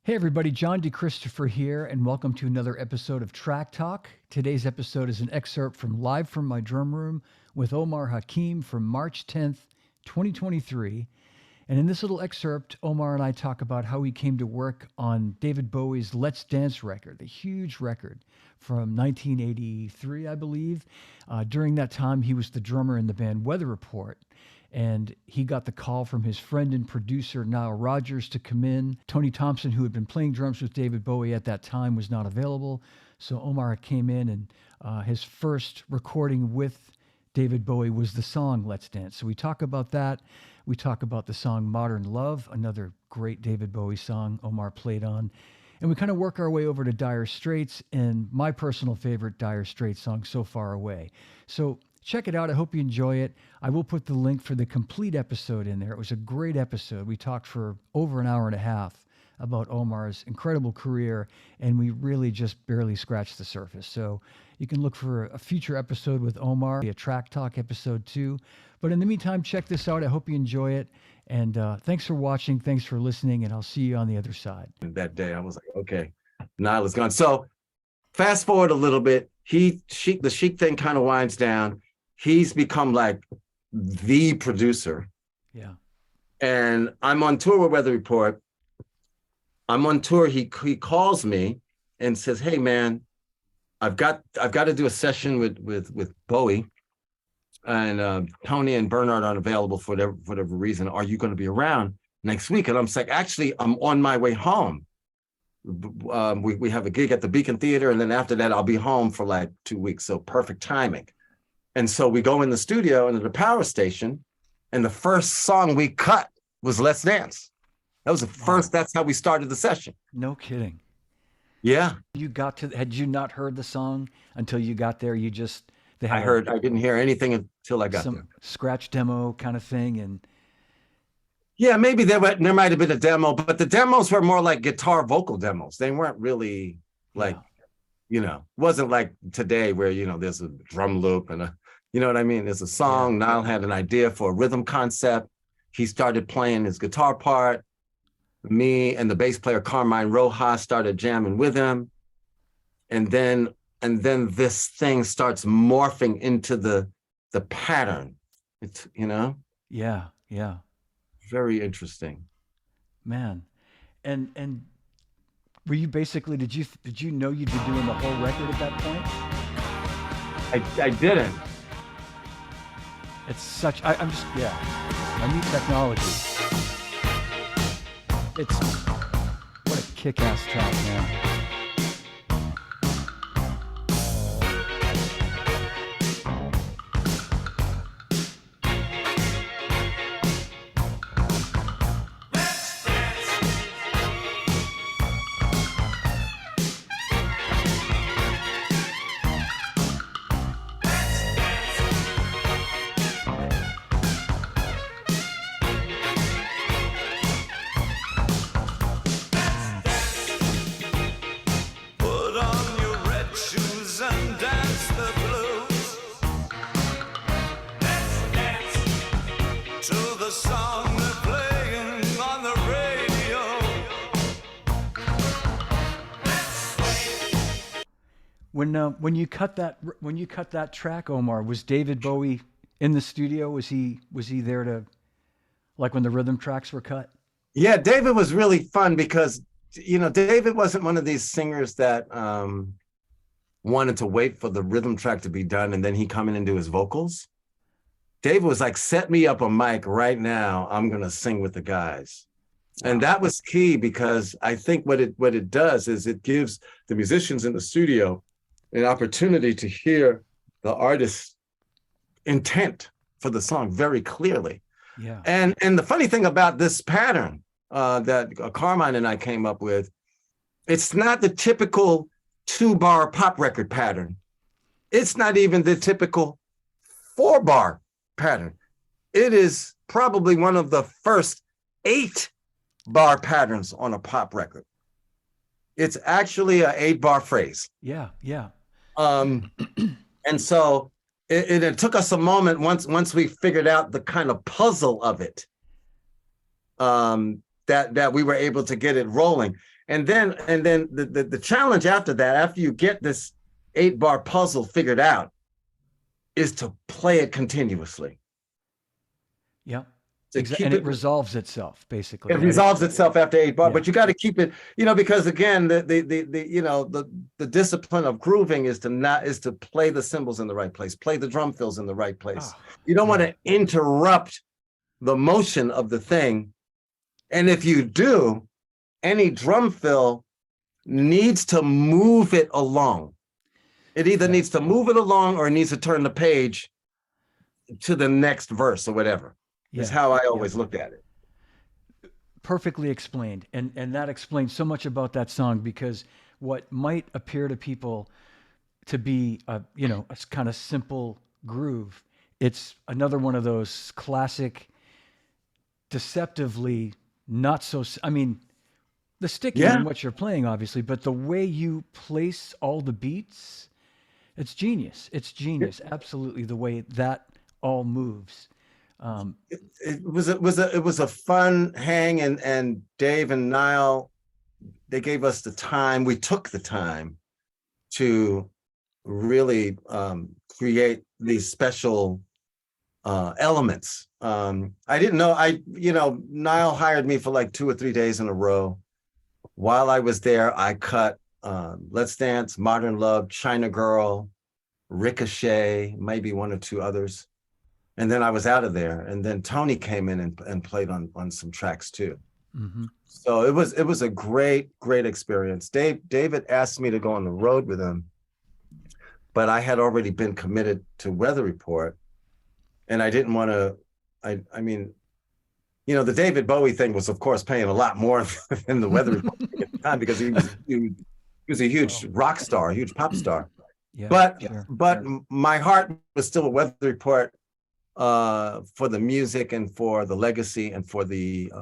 Hey everybody, John DeChristopher here, and welcome to another episode of Track Talk. Today's episode is an excerpt from Live from My Drum Room with Omar Hakim from March 10th, 2023. And in this little excerpt, Omar and I talk about how he came to work on David Bowie's Let's Dance record, the huge record from 1983, I believe. During that time, he was the drummer in the band Weather Report. And he got the call from his friend and producer, Nile Rodgers, to come in. Tony Thompson, who had been playing drums with David Bowie at that time, was not available. So Omar came in, and his first recording with David Bowie was the song Let's Dance. So we talk about that. We talk about the song Modern Love, another great David Bowie song Omar played on. And we kind of work our way over to Dire Straits and my personal favorite Dire Straits song, So Far Away. So check it out. I hope you enjoy it. I will put the link for the complete episode in there. It was a great episode. We talked for over an hour and a half about Omar's incredible career, and we really just barely scratched the surface. So you can look for a future episode with Omar, a Track Talk episode 2. But in the meantime, check this out. I hope you enjoy it. And thanks for watching. Thanks for listening. And I'll see you on the other side. That day, I was like, okay, Nile is gone. So fast forward a little bit. The Chic thing kind of winds down. He's become like the producer. Yeah. And I'm on tour with Weather Report. I'm on tour. He calls me and says, "Hey man, I've got to do a session with Bowie, and Tony and Bernard aren't available for whatever reason. Are you going to be around next week?" And I'm like, "Actually, I'm on my way home. We have a gig at the Beacon Theater, and then after that, I'll be home for like 2 weeks. So perfect timing." And so we go in the studio into the power station, and the first song we cut was Let's Dance. That was the first, that's how we started the session. No kidding. Yeah. Had you not heard the song until you got there? I didn't hear anything until I got there. Some scratch demo kind of thing. And yeah, maybe there might have been a demo, but the demos were more like guitar vocal demos. They weren't really like, wasn't like today where, there's a drum loop and you know what I mean? There's a song. Yeah. Niall had an idea for a rhythm concept. He started playing his guitar part. Me and the bass player Carmine Rojas started jamming with him. And then this thing starts morphing into the pattern. It's, Yeah. Very interesting. Man. And were you basically, did you know you'd be doing the whole record at that point? I didn't. It's such, I'm just, I need technology. What a kick-ass track, man. When you cut that track, Omar, was David Bowie in the studio? Was he there to, like when the rhythm tracks were cut? Yeah, David was really fun because David wasn't one of these singers that wanted to wait for the rhythm track to be done and then he come in and do his vocals. David was like, "Set me up a mic right now. I'm gonna sing with the guys." Wow. And that was key because I think what it does is it gives the musicians in the studio an opportunity to hear the artist's intent for the song very clearly. Yeah. And the funny thing about this pattern that Carmine and I came up with, it's not the typical 2-bar pop record pattern. It's not even the typical 4-bar pattern. It is probably one of the first 8-bar patterns on a pop record. It's actually an 8-bar phrase. Yeah. And so it took us a moment once we figured out the kind of puzzle of it, that we were able to get it rolling. And then the challenge after that, after you get this 8-bar puzzle figured out, is to play it continuously. Yeah. To And keep it it, resolves itself basically, it right? resolves itself after 8 bar, Yeah. but you got to keep it, because again, the discipline of grooving is to play the cymbals in the right place, play the drum fills in the right place. Oh, You don't want yeah. to interrupt the motion of the thing. And if you do, any drum fill needs to move it along. It either Yeah. needs to move it along or it needs to turn the page to the next verse or whatever, is Yeah. how I Yeah. always looked at it. Perfectly explained. And that explains so much about that song, because what might appear to people to be a kind of simple groove, it's another one of those classic, deceptively not so I mean, the sticking Yeah. in what you're playing obviously, but the way you place all the beats, it's genius. It's genius. Absolutely, the way that all moves. It was a fun hang, and Dave and Niall, they gave us the time. We took the time to really create these special elements. I didn't know Niall hired me for like 2 or 3 days in a row. While I was there, I cut Let's Dance, Modern Love, China Girl, Ricochet, maybe one or two others. And then I was out of there. And then Tony came in and played on some tracks too. Mm-hmm. So it was a great experience. David asked me to go on the road with him, but I had already been committed to Weather Report, and I didn't want to. I mean, the David Bowie thing was, of course, paying a lot more than the Weather Report at the time, because he was a huge rock star, a huge pop star. Yeah, But sure. my heart was still a Weather Report, for the music and for the legacy and for the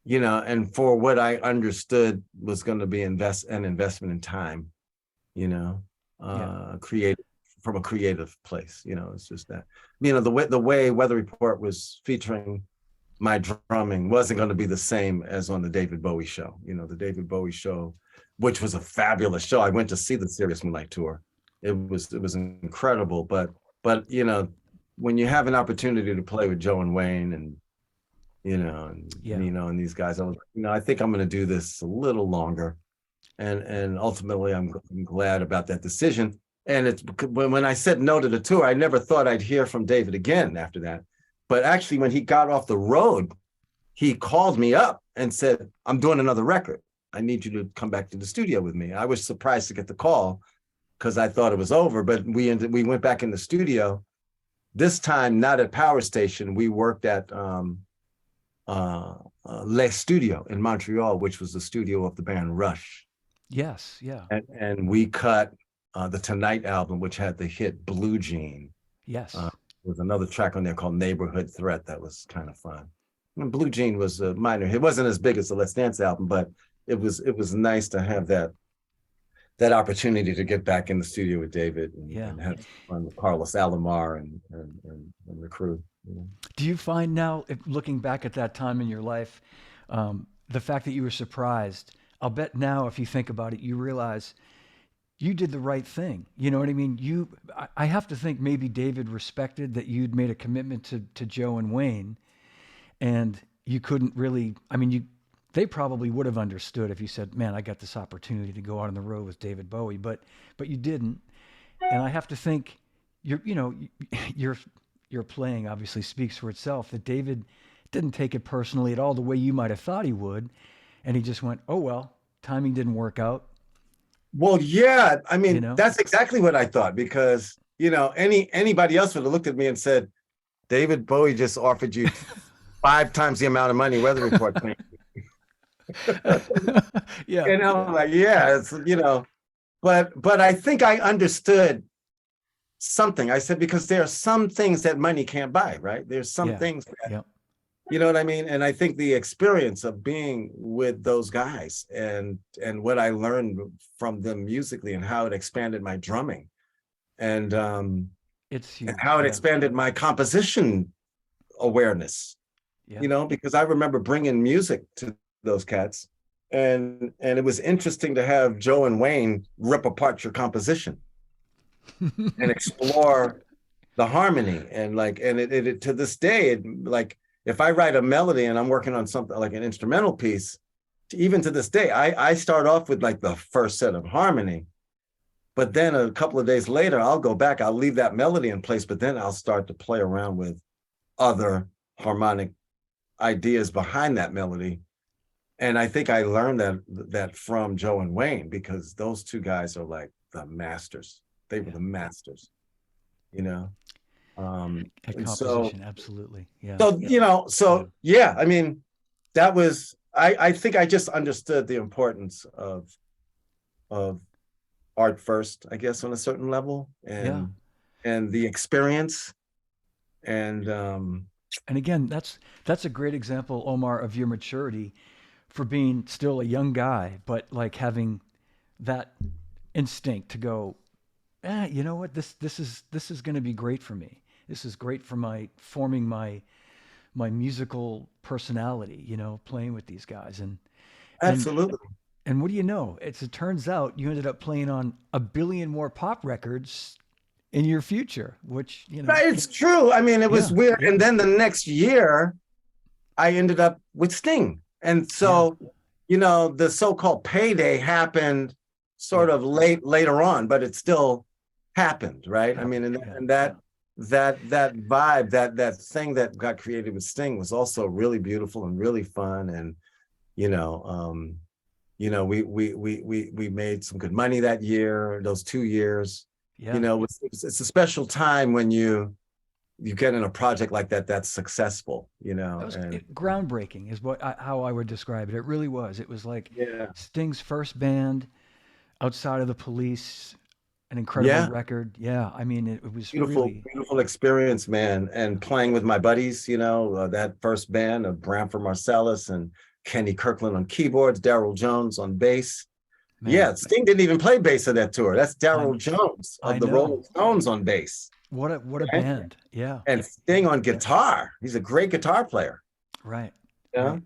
and for what I understood was going to be an investment in time, creative, from a creative place. It's just that, the way Weather Report was featuring my drumming wasn't going to be the same as on the David Bowie show. The David Bowie show, which was a fabulous show. I went to see the Serious Moonlight tour. It was incredible, but when you have an opportunity to play with Joe and Wayne and Nino and these guys, I was I think I'm going to do this a little longer, and ultimately I'm glad about that decision. And it's when I said no to the tour, I never thought I'd hear from David again after that. But actually, when he got off the road, he called me up and said, "I'm doing another record. I need you to come back to the studio with me." I was surprised to get the call, because I thought it was over, but we went back in the studio. This time, not at Power Station. We worked at Le Studio in Montreal, which was the studio of the band Rush. Yes, yeah. And we cut the Tonight album, which had the hit Blue Jean. Yes. With another track on there called Neighborhood Threat that was kind of fun. And Blue Jean was a minor. It wasn't as big as the Let's Dance album, but it was nice to have that opportunity to get back in the studio with David and have fun with Carlos Alomar and the crew. Do you find now, looking back at that time in your life, the fact that you were surprised, I'll bet now if you think about it, you realize you did the right thing. You know what I mean? I have to think maybe David respected that you'd made a commitment to Joe and Wayne, and you couldn't really, they probably would have understood if you said, "Man, I got this opportunity to go out on the road with David Bowie," but you didn't. And I have to think your playing obviously speaks for itself, that David didn't take it personally at all the way you might have thought he would. And he just went, "Oh, well, timing didn't work out." Well, yeah, that's exactly what I thought, because anybody else would have looked at me and said, "David Bowie just offered you 5 times the amount of money Weather Report paid." Yeah. And I'm like, yeah, it's but I think I understood something. I said, because there are some things that money can't buy, right? There's some things that, you know what I mean? And I think the experience of being with those guys and what I learned from them musically, and how it expanded my drumming, and it's huge. and how it expanded my composition awareness, because I remember bringing music to those cats, and it was interesting to have Joe and Wayne rip apart your composition and explore the harmony. And like, and it to this day, like, if I write a melody and I'm working on something like an instrumental piece, even to this day, I start off with like the first set of harmony, but then a couple of days later, I'll go back, I'll leave that melody in place, but then I'll start to play around with other harmonic ideas behind that melody. And I think I learned that from Joe and Wayne, because those two guys are like the masters. They were the masters, you know. At And composition, absolutely. Yeah. So you know, so yeah, I mean, that was I think I just understood the importance of art first, I guess, on a certain level, and the experience, and again, that's a great example, Omar, of your maturity for being still a young guy, but like having that instinct to go, you know what, this is going to be great for me. This is great for forming my musical personality, you know, playing with these guys. And absolutely. And what do you know? It turns out you ended up playing on a billion more pop records in your future, which, you know. It's true. I mean, it was weird. And then the next year, I ended up with Sting. And so, you know, the so-called payday happened sort of later on, but it still happened, right? I mean, and that vibe, that thing that got created with Sting was also really beautiful and really fun. And, you know, we made some good money that year, those 2 years. You know, it's a special time when you get in a project like that that's successful, you know. That was groundbreaking is how I would describe it. It really was. It was like Sting's first band outside of the Police, an incredible record. Yeah, I mean, it was beautiful experience, man. And playing with my buddies, you know, that first band of Branford Marsalis and Kenny Kirkland on keyboards, Darryl Jones on bass. Man. Yeah, Sting didn't even play bass on that tour. That's Darryl Jones of the Rolling Stones on bass. What a band. Yeah. And Sting on guitar. He's a great guitar player. Right. Yeah. Right.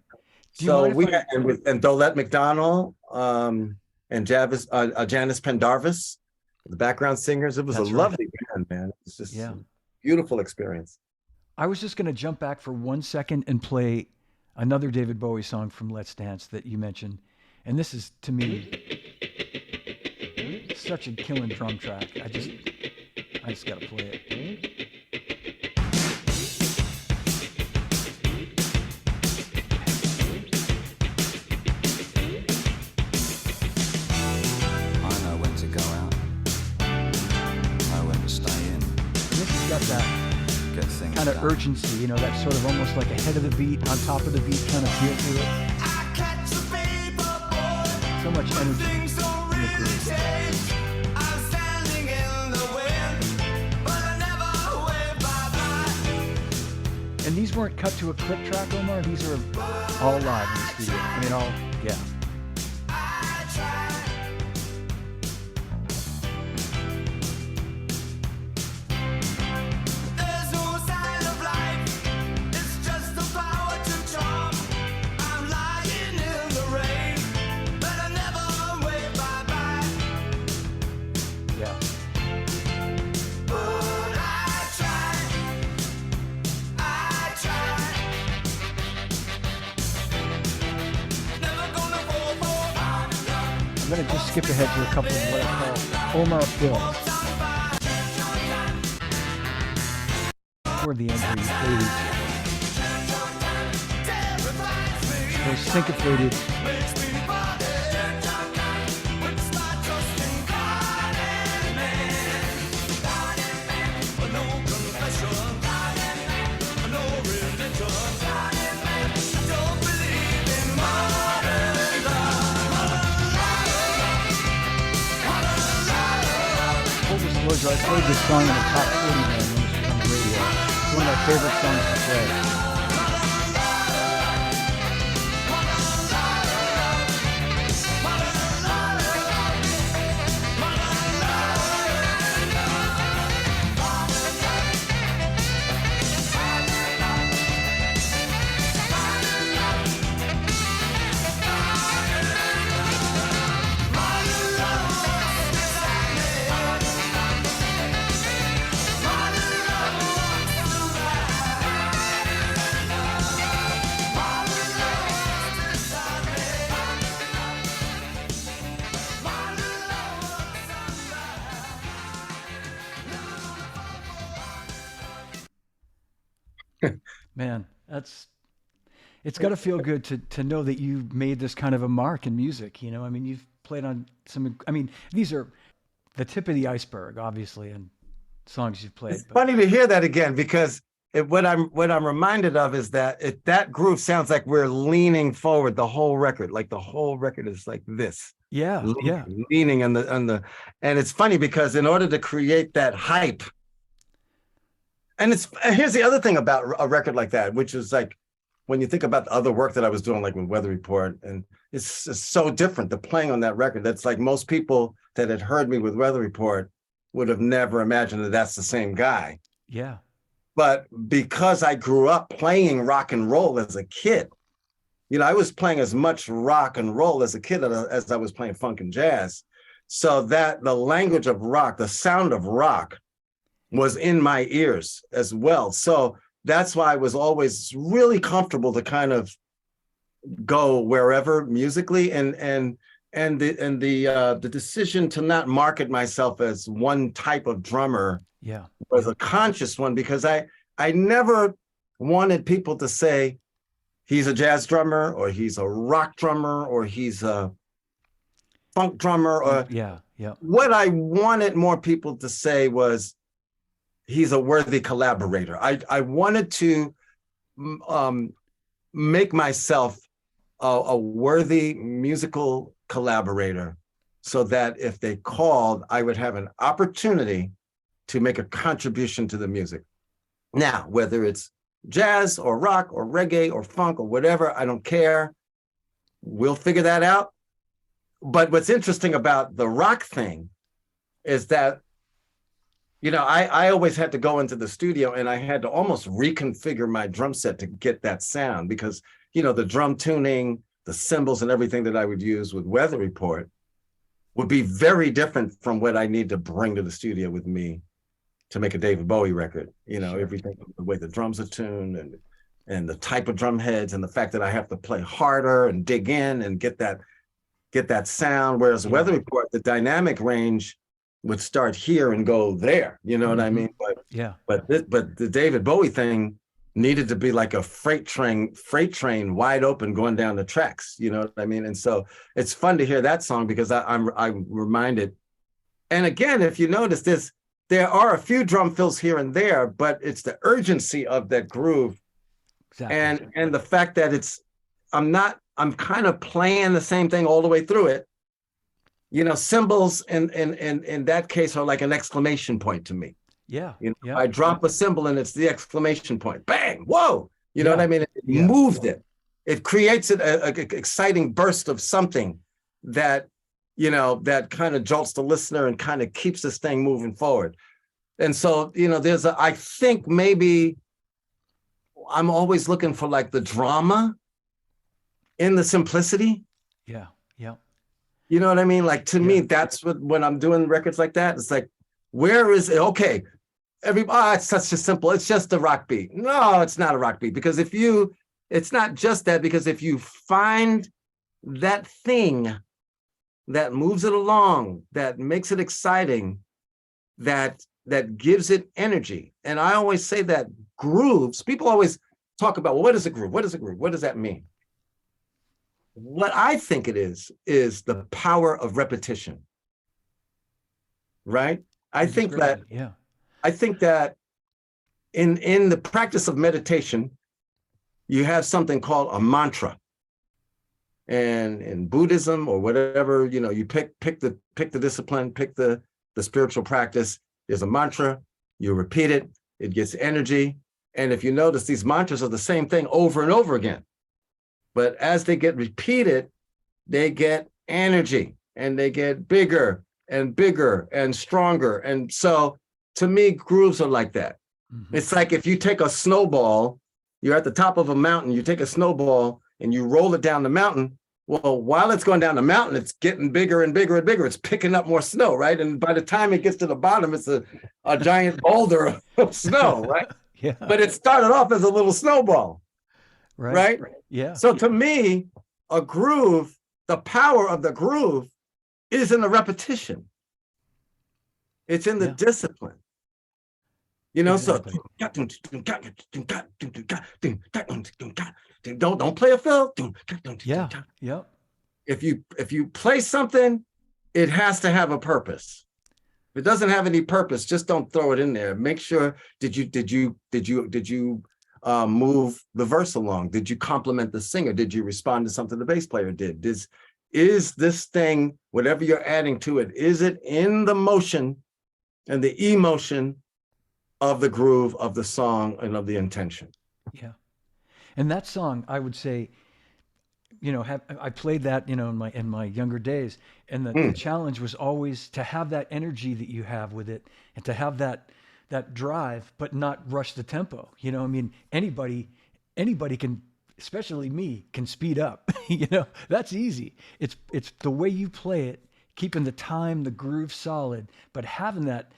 So we had, and Dolette McDonald and Janice Pendarvis, the background singers. It was lovely band, man. It was just a beautiful experience. I was just going to jump back for 1 second and play another David Bowie song from Let's Dance that you mentioned. And this is, to me, such a killing drum track. I just got to play it. I know when to go out, know when to stay in. This has got that kind of urgency, you know, that sort of almost like ahead of the beat, on top of the beat kind of feel to it. So much energy in the groove. And these weren't cut to a click track, Omar. These are all live in the studio. I mean, all, yeah. I'm going to just skip ahead to a couple of what I call Omar fills. Toward the end where you play these. Those syncopated. I played this song in the top 40 band when this was on the radio. It's one of my favorite songs to play. Man, it's got to feel good to know that you made this kind of a mark in music. You know, I mean, you've played on some. I mean, these are the tip of the iceberg, obviously, and songs you've played. It's But funny to hear that again because what I'm reminded of is that that groove sounds like we're leaning forward the whole record, like the whole record is like this, yeah, yeah, leaning and it's funny because in order to create that hype, and here's the other thing about a record like that, which is like when you think about the other work that I was doing, like with Weather Report, and it's so different. The playing on that record, that's like most people that had heard me with Weather Report would have never imagined that that's the same guy. yeah, But because I grew up playing rock and roll as a kid, you know, I was playing as much rock and roll as a kid as I was playing funk and jazz. So that the language of rock, the sound of rock was in my ears as well. So that's why I was always really comfortable to kind of go wherever musically, and the decision to not market myself as one type of drummer yeah, was a conscious one because I never wanted people to say he's a jazz drummer or he's a rock drummer or he's a funk drummer or yeah, yeah, what I wanted more people to say was he's a worthy collaborator. I wanted to make myself a worthy musical collaborator so that if they called, I would have an opportunity to make a contribution to the music. Now, whether it's jazz or rock or reggae or funk or whatever, I don't care. We'll figure that out. But what's interesting about the rock thing is that, you know, I always had to go into the studio and I had to almost reconfigure my drum set to get that sound because, you know, the drum tuning, the cymbals and everything that I would use with Weather Report would be very different from what I need to bring to the studio with me to make a David Bowie record. You know, Sure. everything, the way the drums are tuned and the type of drum heads and the fact that I have to play harder and dig in and get that sound. Whereas Weather Report, the dynamic range would start here and go there. You know what I mean? But the David Bowie thing needed to be like a freight train wide open going down the tracks. You know what I mean? And so it's fun to hear that song because I'm reminded. And again, if you notice this, there are a few drum fills here and there, but it's the urgency of that groove. exactly. And the fact that I'm kind of playing the same thing all the way through it. You know, cymbals in that case are like an exclamation point to me. Yeah, You know, yeah. I drop a cymbal and it's the exclamation point. Bang! Whoa! You know what I mean? It moved it. It creates an exciting burst of something that, you know, that kind of jolts the listener and kind of keeps this thing moving forward. And so, you know, I think maybe I'm always looking for like the drama in the simplicity. Yeah, yeah. You know what I mean? Like to me, that's when I'm doing records like that, it's like, where is it? Okay, it's such a simple, it's just a rock beat. No, it's not a rock beat because it's not just that, because if you find that thing that moves it along, that makes it exciting, that gives it energy. And I always say that grooves, people always talk about, well, what is a groove? What is a groove? What does that mean? What I think it is the power of repetition, right? I think that in the practice of meditation, you have something called a mantra. And in Buddhism or whatever, you know, you pick the discipline, pick the spiritual practice. There's a mantra, you repeat it, it gets energy. And if you notice, these mantras are the same thing over and over again. But as they get repeated, they get energy and they get bigger and stronger. And so to me, grooves are like that. Mm-hmm. It's like if you take a snowball, you're at the top of a mountain, you take a snowball and you roll it down the mountain. Well, while it's going down the mountain, it's getting bigger and bigger and bigger. It's picking up more snow, right? And by the time it gets to the bottom, it's a giant boulder of snow, right? Yeah. But it started off as a little snowball. Right? Yeah. So to me, a groove, the power of the groove is in the repetition. It's in the discipline. You know, Exactly. so don't play a fill. Yeah. Yep. If you play something, it has to have a purpose. If it doesn't have any purpose, just don't throw it in there. Make sure did you move the verse along? Did you compliment the singer? Did you respond to something the bass player did? Is this thing, whatever you're adding to it, is it in the motion and the emotion of the groove of the song and of the intention? Yeah. And that song, I would say, I played that, in my younger days, and the challenge was always to have that energy that you have with it, and to have that drive, but not rush the tempo. I mean, anybody can, especially me, can speed up. That's easy. It's the way you play it, keeping the time, the groove solid, but having that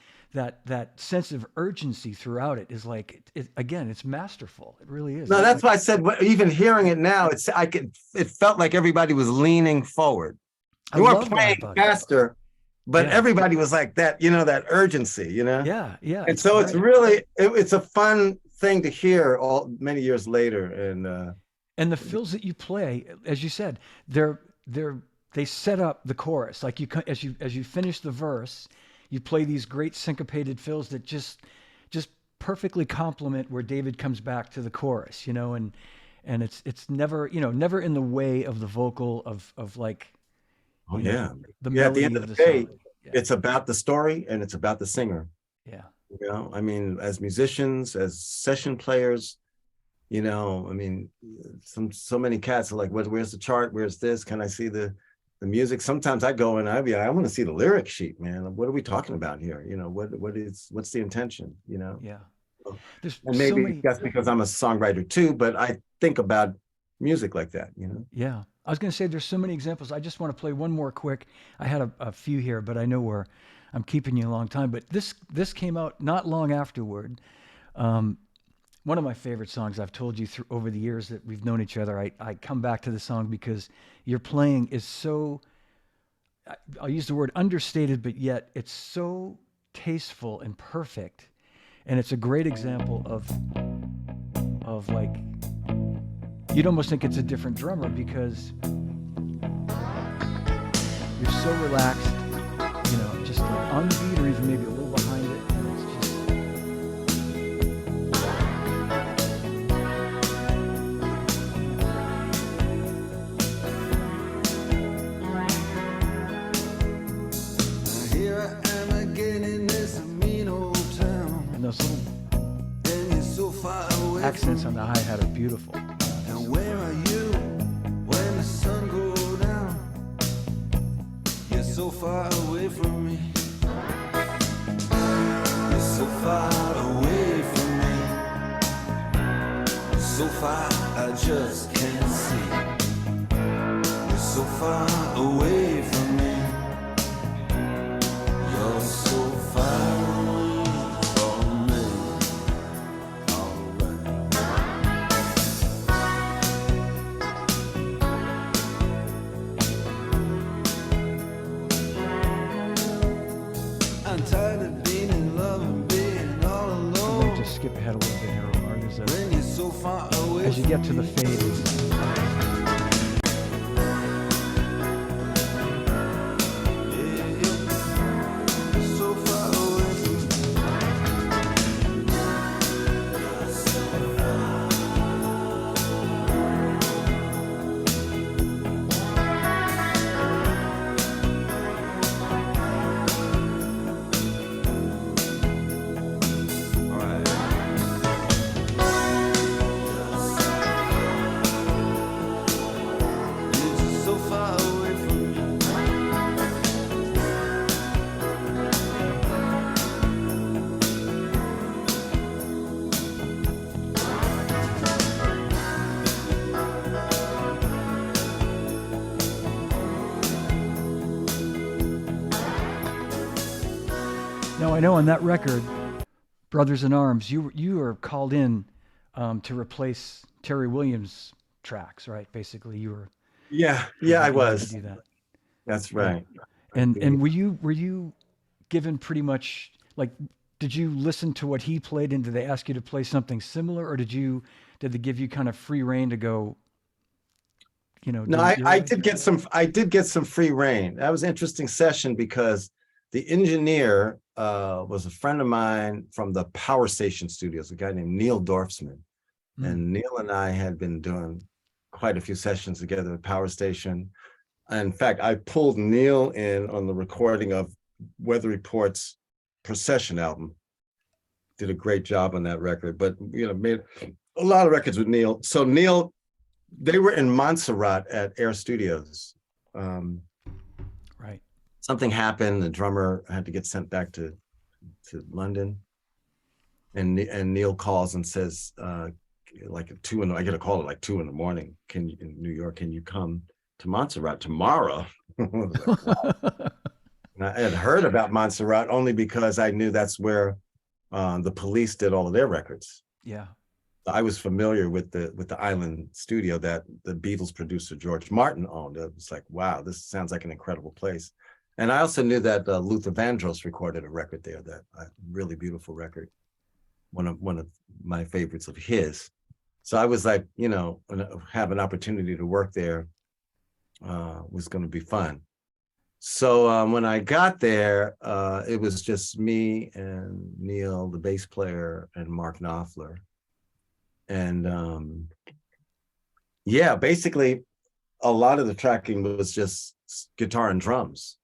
sense of urgency throughout it is like, again, it's masterful. It really is. No, that's why I said, even hearing it now, it felt like everybody was leaning forward. I You weren't love that playing about it. faster, but Yeah. everybody was like that, that urgency, Yeah. Yeah. And so it's really, it's a fun thing to hear many years later. And the fills that you play, as you said, they set up the chorus. Like as you finish the verse, you play these great syncopated fills that just perfectly complement where David comes back to the chorus, and it's never, never in the way of the vocal of like, the the at the melody end of the song. day, Yeah. it's about the story and it's about the singer. Yeah. I mean, as musicians, as session players, I mean, so many cats are like, where's the chart? Where's this? Can I see the music? Sometimes I go and I want to see the lyric sheet, man. What are we talking about here? What's the intention? Yeah. There's And so maybe many. that's because I'm a songwriter too, but I think about music like that, Yeah. I was going to say there's so many examples. I just want to play one more quick. I had a few here, but I know I'm keeping you a long time. But this came out not long afterward. One of my favorite songs, I've told you over the years that we've known each other, I come back to the song because your playing is so, I'll use the word understated, but yet it's so tasteful and perfect. And it's a great example of like, you'd almost think it's a different drummer because you're so relaxed, just like on the beat or even maybe a little behind it. And it's just, Here I am again in this mean old town. and those little And you're so far away. accents on the hi-hat are beautiful. And where are you when the sun goes down? You're so far away from me. You're so far away from me. So far I just can't see. You're so far away from me. You're so far away from me. Alright. I'm tired of being in love and being all I'm alone. going to just skip ahead a little bit here, Omar. When you're so far away As you get to the fade, it's, you're so far away from me. Alright. You're just so far away from me. now I know on that record, Brothers in Arms, you were called in to replace Terry Williams' tracks, right? Basically, you were. I you had to was. do that. That's right. And were you given pretty much like did you listen to what he played and did they ask you to play something similar, or did they give you kind of free reign to go, No, do it your I way? did get some free reign. That was an interesting session because the engineer was a friend of mine from the Power Station Studios, a guy named Neil Dorfsman. Mm, And Neil and I had been doing quite a few sessions together at Power Station. In fact, I pulled Neil in on the recording of Weather Report's Procession album. Did a great job on that record, but made a lot of records with Neil. So Neil, they were in Montserrat at Air Studios. right. Something happened. The drummer had to get sent back to London, and Neil calls and says, like at 2 in I get a call at like 2 a.m. In New York, can you come to Montserrat tomorrow? I was like, wow. And I had heard about Montserrat only because I knew that's where the Police did all of their records. Yeah. I was familiar with the Island studio that the Beatles producer George Martin owned. It was like, wow, this sounds like an incredible place. And I also knew that Luther Vandross recorded a record there, that really beautiful record, one of my favorites of his. So I was like, have an opportunity to work there was going to be fun. So when I got there, it was just me and Neil, the bass player, and Mark Knopfler. And yeah, basically a lot of the tracking was just guitar and drums,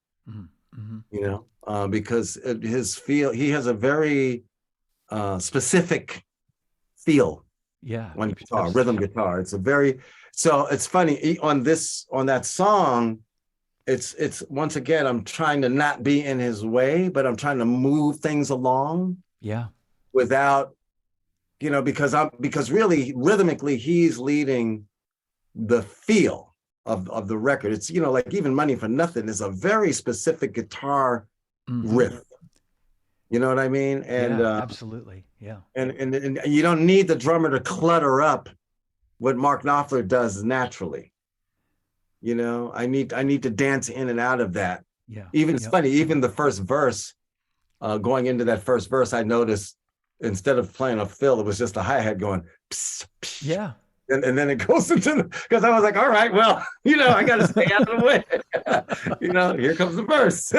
because he has a very specific feel on guitar, rhythm guitar. So it's funny on that song, it's once again, I'm trying to not be in his way, but I'm trying to move things along. Yeah. Without, because really rhythmically he's leading the feel of the record. It's, like even Money for Nothing is a very specific guitar riff. You know what I mean? And absolutely. Yeah. And you don't need the drummer to clutter up what Mark Knopfler does naturally. I need to dance in and out of that. Yeah. It's funny, even the first verse, going into that first verse, I noticed instead of playing a fill, it was just a hi-hat going, pss, pss. Yeah. And then it goes into because I was like, all right, well, I got to stay out of the way. Here comes the verse.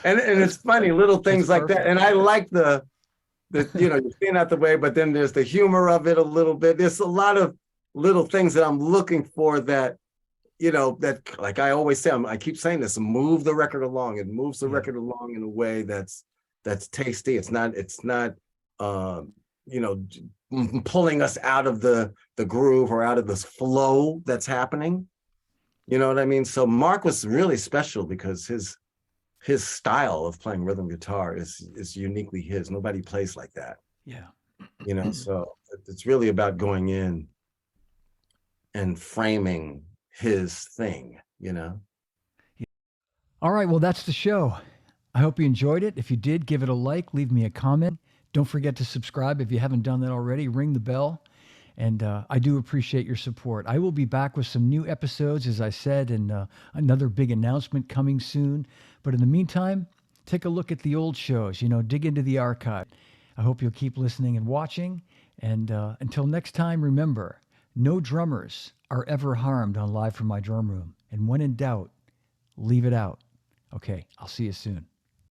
And it's funny, little things like that. And I like the you're staying out the way, but then there's the humor of it a little bit. There's a lot of little things that I'm looking for that, that, like I always say, I keep saying this, move the record along. It moves the record along in a way that's tasty. It's not pulling us out of the groove or out of this flow that's happening. You know what I mean? So Mark was really special because his style of playing rhythm guitar is uniquely his. Nobody plays like that. Yeah. So it's really about going in and framing his thing, All right. Well, that's the show. I hope you enjoyed it. If you did, give it a like, leave me a comment. Don't forget to subscribe if you haven't done that already. Ring the bell. And I do appreciate your support. I will be back with some new episodes, as I said, and another big announcement coming soon. But in the meantime, take a look at the old shows, dig into the archive. I hope you'll keep listening and watching. And until next time, remember, no drummers are ever harmed on Live from My Drum Room. And when in doubt, leave it out. Okay, I'll see you soon.